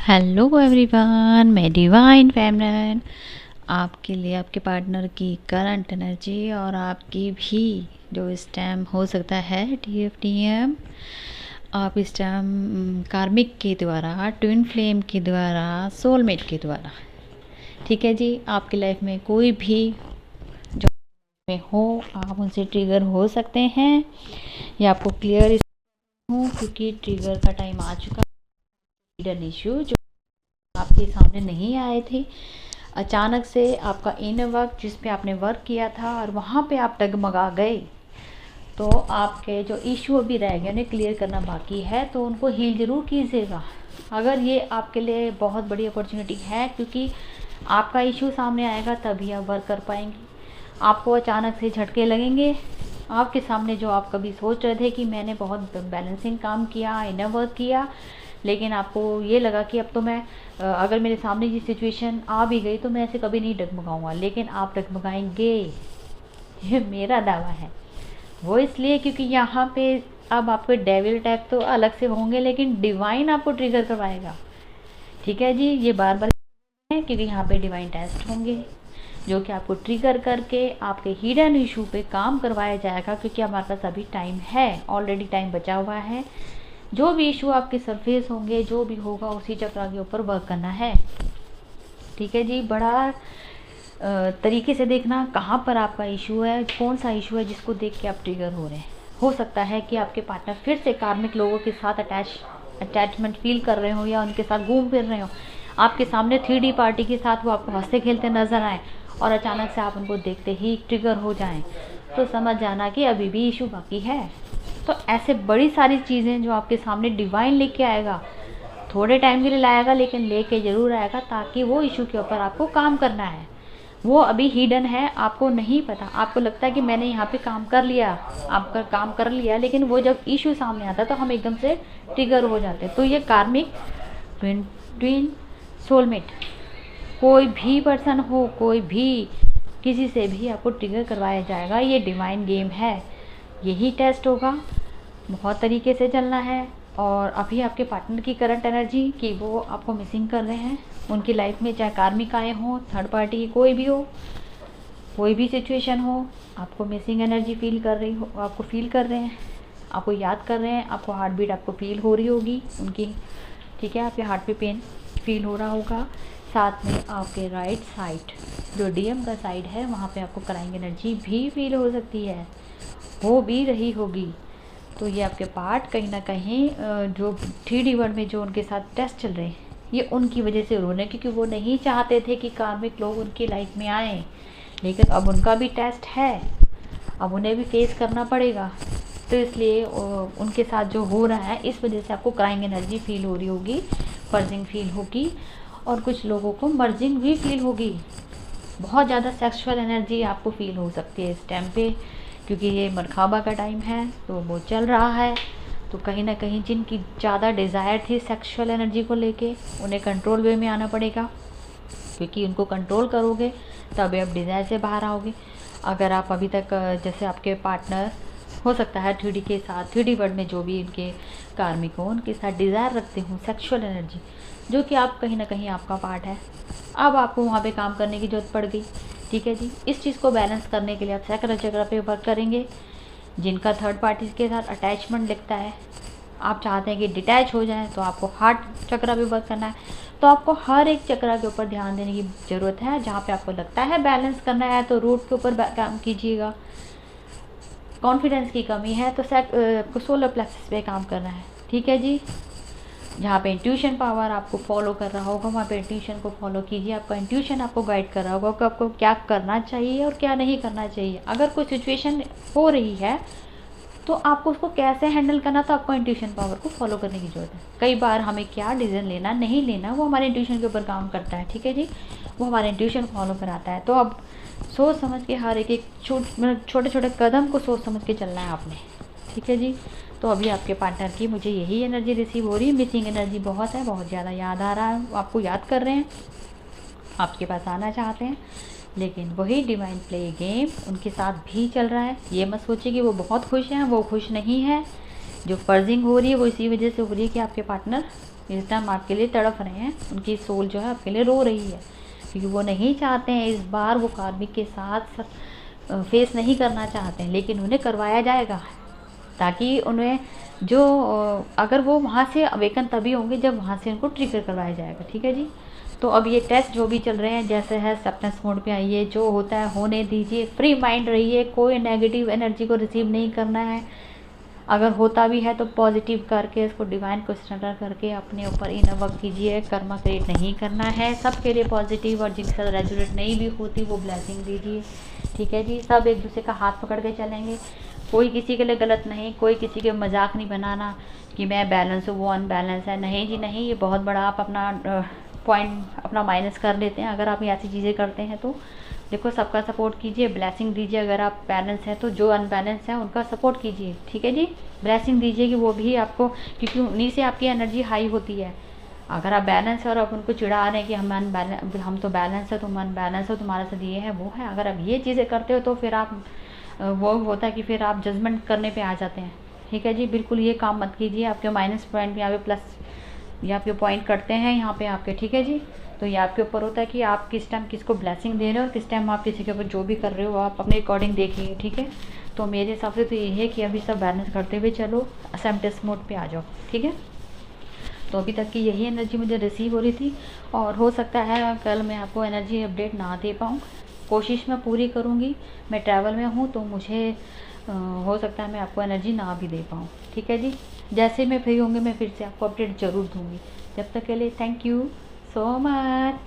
Hello everyone, मैं divine feminine आपके लिए आपके पार्टनर की करंट एनर्जी और आपकी भी जो इस टाइम हो सकता है TFTM। आप इस टाइम कार्मिक के द्वारा, ट्विन फ्लेम के द्वारा, सोलमेट के द्वारा, ठीक है जी, आपकी लाइफ में कोई भी जो में हो आप उनसे ट्रिगर हो सकते हैं। या आपको क्लियर हूँ क्योंकि ट्रिगर का टाइम आ चुका है। हिडन इश्यू जो आपके सामने नहीं आए थे, अचानक से आपका इनर वर्क जिस पे आपने वर्क किया था और वहाँ पे आप डगमगा गए, तो आपके जो इश्यू अभी रह गए उन्हें क्लियर करना बाकी है, तो उनको हील ज़रूर कीजिएगा। अगर ये आपके लिए बहुत बड़ी अपॉर्चुनिटी है, क्योंकि आपका इश्यू सामने आएगा तभी आप वर्क कर पाएंगे। आपको अचानक से झटके लगेंगे आपके सामने, जो आप कभी सोच रहे थे कि मैंने बहुत बैलेंसिंग काम किया, इनर वर्क किया, लेकिन आपको ये लगा कि अब तो मैं अगर मेरे सामने ये सिचुएशन आ भी गई तो मैं ऐसे कभी नहीं डगमगाऊंगा, लेकिन आप डगमगाएंगे, ये मेरा दावा है। वो इसलिए क्योंकि यहाँ पे अब आपके डेविल अटैक तो अलग से होंगे, लेकिन डिवाइन आपको ट्रिगर करवाएगा। ठीक है जी, ये बार बार है क्योंकि यहाँ पे डिवाइन टेस्ट होंगे जो कि आपको ट्रिगर करके आपके हिडन इशू पे काम करवाया जाएगा, क्योंकि हमारे पास अभी टाइम है, ऑलरेडी टाइम बचा हुआ है। जो भी इशू आपके सरफेस होंगे, जो भी होगा उसी चक्र के ऊपर वर्क करना है। ठीक है जी, बड़ा तरीके से देखना कहाँ पर आपका इशू है, कौन सा इशू है जिसको देख के आप ट्रिगर हो रहे हैं। हो सकता है कि आपके पार्टनर फिर से कार्मिक लोगों के साथ अटैचमेंट फील कर रहे हो या उनके साथ घूम फिर रहे हो। आपके सामने 3D पार्टी के साथ वो आपको हंसते खेलते नजर आए और अचानक से आप उनको देखते ही ट्रिगर हो जाएं, तो समझ जाना कि अभी भी इशू बाकी है। तो ऐसे बड़ी सारी चीज़ें जो आपके सामने डिवाइन लेके आएगा, थोड़े टाइम के लिए लाएगा लेकिन लेके ज़रूर आएगा, ताकि वो इशू के ऊपर आपको काम करना है। वो अभी हिडन है, आपको नहीं पता, आपको लगता है कि मैंने यहाँ पे काम कर लिया, आपका काम कर लिया, लेकिन वो जब इशू सामने आता है तो हम एकदम से ट्रिगर हो जाते हैं। तो ये कार्मिक, ट्विन, सोलमेट, कोई भी पर्सन हो, कोई भी किसी से भी आपको ट्रिगर करवाया जाएगा। ये डिवाइन गेम है, यही टेस्ट होगा, बहुत तरीके से चलना है। और अभी आपके पार्टनर की करंट एनर्जी कि वो आपको मिसिंग कर रहे हैं उनकी लाइफ में, चाहे कार्मिक आए हों, थर्ड पार्टी की कोई भी हो, कोई भी सिचुएशन हो, आपको मिसिंग एनर्जी फील कर रही हो, आपको फील कर रहे हैं, आपको याद कर रहे हैं, आपको हार्ट बीट आपको फील हो रही होगी उनकी। ठीक है, आपके हार्ट पे पेन फील हो रहा होगा। साथ में आपके राइट साइड जो DM का साइड है वहाँ पे आपको क्राइंग एनर्जी भी फील हो सकती है, हो भी रही होगी। तो ये आपके पार्ट कहीं ना कहीं जो 3D वर्ल्ड में जो उनके साथ टेस्ट चल रहे हैं, ये उनकी वजह से रोने, क्योंकि वो नहीं चाहते थे कि कार्मिक लोग उनकी लाइफ में आए, लेकिन अब उनका भी टेस्ट है, अब उन्हें भी फेस करना पड़ेगा। तो इसलिए उनके साथ जो हो रहा है, इस वजह से आपको क्राइंग एनर्जी फील हो रही होगी, पर्जिंग फील होगी, और कुछ लोगों को मर्जिंग भी फील होगी। बहुत ज़्यादा सेक्सुअल एनर्जी आपको फील हो सकती है इस टाइम पे, क्योंकि ये मरखाबा का टाइम है, तो वो चल रहा है। तो कहीं ना कहीं जिनकी ज़्यादा डिज़ायर थी सेक्सुअल एनर्जी को लेके, उन्हें कंट्रोल वे में आना पड़ेगा, क्योंकि उनको कंट्रोल करोगे तभी आप डिज़ायर से बाहर आओगे। अगर आप अभी तक जैसे आपके पार्टनर हो सकता है 3D के साथ, 3D वर्ल्ड में जो भी इनके कार्मिक हो, उनके साथ डिज़ायर रखते हो सेक्सुअल एनर्जी, जो कि आप कहीं ना कहीं आपका पार्ट है, अब आपको वहाँ पे काम करने की ज़रूरत पड़ गई। ठीक है जी, इस चीज़ को बैलेंस करने के लिए आप सैक्रल चक्र पे वर्क करेंगे। जिनका थर्ड पार्टी के साथ अटैचमेंट दिखता है, आप चाहते हैं कि डिटैच हो जाए, तो आपको हार्ट चक्र पे वर्क करना है। तो आपको हर एक चक्र के ऊपर ध्यान देने की ज़रूरत है। जहाँ पे आपको लगता है बैलेंस करना है तो रूट के ऊपर काम कीजिएगा। कॉन्फिडेंस की कमी है तो आपको सोलर प्लेक्सस पे काम करना है। ठीक है जी, जहाँ पे इंट्यूशन पावर आपको फॉलो कर रहा होगा वहाँ पे इंट्यूशन को फॉलो कीजिए। आपका इंट्यूशन आपको गाइड कर रहा होगा कि आपको क्या करना चाहिए और क्या नहीं करना चाहिए। अगर कोई सिचुएशन हो रही है तो आपको उसको कैसे हैंडल करना, तो आपको इंट्यूशन पावर को फॉलो करने की ज़रूरत है। कई बार हमें क्या डिसीजन लेना नहीं लेना वो हमारे इंट्यूशन के ऊपर काम करता है। ठीक है जी, वो हमारे इंट्यूशन फॉलो कराता है। तो अब सोच समझ के हर एक छोटे छोटे कदम को सोच समझ के चलना है आपने। ठीक है जी, तो अभी आपके पार्टनर की मुझे यही एनर्जी रिसीव हो रही है। मिसिंग एनर्जी बहुत है, बहुत ज़्यादा याद आ रहा है, आपको याद कर रहे हैं, आपके पास आना चाहते हैं, लेकिन वही डिवाइन प्ले गेम उनके साथ भी चल रहा है। ये मत सोचिए कि वो बहुत खुश हैं, वो खुश नहीं है। जो पर्जिंग हो रही है वो इसी वजह से हो रही है कि आपके पार्टनर इस टाइम आपके लिए तड़प रहे हैं, उनकी सोल जो है आपके लिए रो रही है, क्योंकि वो नहीं चाहते हैं इस बार वो कार्मिक के साथ फेस नहीं करना चाहते हैं, लेकिन उन्हें करवाया जाएगा, ताकि उन्हें जो अगर वो वहाँ से अवेकन तभी होंगे जब वहाँ से उनको ट्रिगर करवाया जाएगा। ठीक है जी। तो अब ये टेस्ट जो भी चल रहे हैं, जैसे है एक्सेप्टेंस मोड पे आइए, जो होता है होने दीजिए, फ्री माइंड रहिए, कोई नेगेटिव एनर्जी को रिसीव नहीं करना है। अगर होता भी है तो पॉजिटिव करके इसको डिवाइन को सरेंडर करके अपने ऊपर इनर वर्क कीजिए। कर्मा क्रिएट नहीं करना है, सबके लिए पॉजिटिव, और जिनके साथ रेजुलेट नहीं भी होती वो ब्लेसिंग दीजिए। ठीक है जी। सब एक दूसरे का हाथ पकड़ के चलेंगे, कोई किसी के लिए गलत नहीं, कोई किसी के मजाक नहीं बनाना कि मैं बैलेंस हूँ वो अनबैलेंस है। नहीं जी नहीं, ये बहुत बड़ा आप अपना पॉइंट अपना माइनस कर लेते हैं अगर आप ऐसी चीज़ें करते हैं। तो देखो, सबका सपोर्ट कीजिए, ब्लेसिंग दीजिए। अगर आप बैलेंस हैं तो जो अनबैलेंस है उनका सपोर्ट कीजिए। ठीक है जी। ब्लेसिंग दीजिए कि वो भी आपको, क्योंकि उन्हीं से आपकी एनर्जी हाई होती है। अगर आप बैलेंस है और आप उनको चिढ़ा रहे हैं कि हम तो बैलेंस है, तुम अनबैलेंस हो, तुम्हारे साथ ये है वो है, अगर आप ये चीज़ें करते हो तो फिर आप वो होता है कि फिर आप जजमेंट करने पे आ जाते हैं। ठीक है जी। बिल्कुल ये काम मत कीजिए। आपके माइनस पॉइंट यहाँ पे प्लस या आपके पॉइंट करते हैं यहाँ पे आपके। ठीक है जी। तो ये आपके ऊपर होता है कि आप किस टाइम किसको ब्लेसिंग दे रहे हो और किस टाइम आप किसी के ऊपर जो भी कर रहे हो आप अपने अकॉर्डिंग देखिए। ठीक है। तो मेरे हिसाब से तो ये है कि अभी सब बैलेंस करते हुए चलो, एक्सेप्टेंस मोड पे आ जाओ। ठीक है। तो अभी तक की यही एनर्जी मुझे रिसीव हो रही थी, और हो सकता है कल मैं आपको एनर्जी अपडेट ना दे पाऊँ। कोशिश मैं पूरी करूँगी। मैं ट्रैवल में हूँ तो मुझे हो सकता है मैं आपको एनर्जी ना भी दे पाऊँ। ठीक है जी। जैसे मैं फ्री होंगी मैं फिर से आपको अपडेट ज़रूर दूँगी। जब तक के लिए थैंक यू सो मच।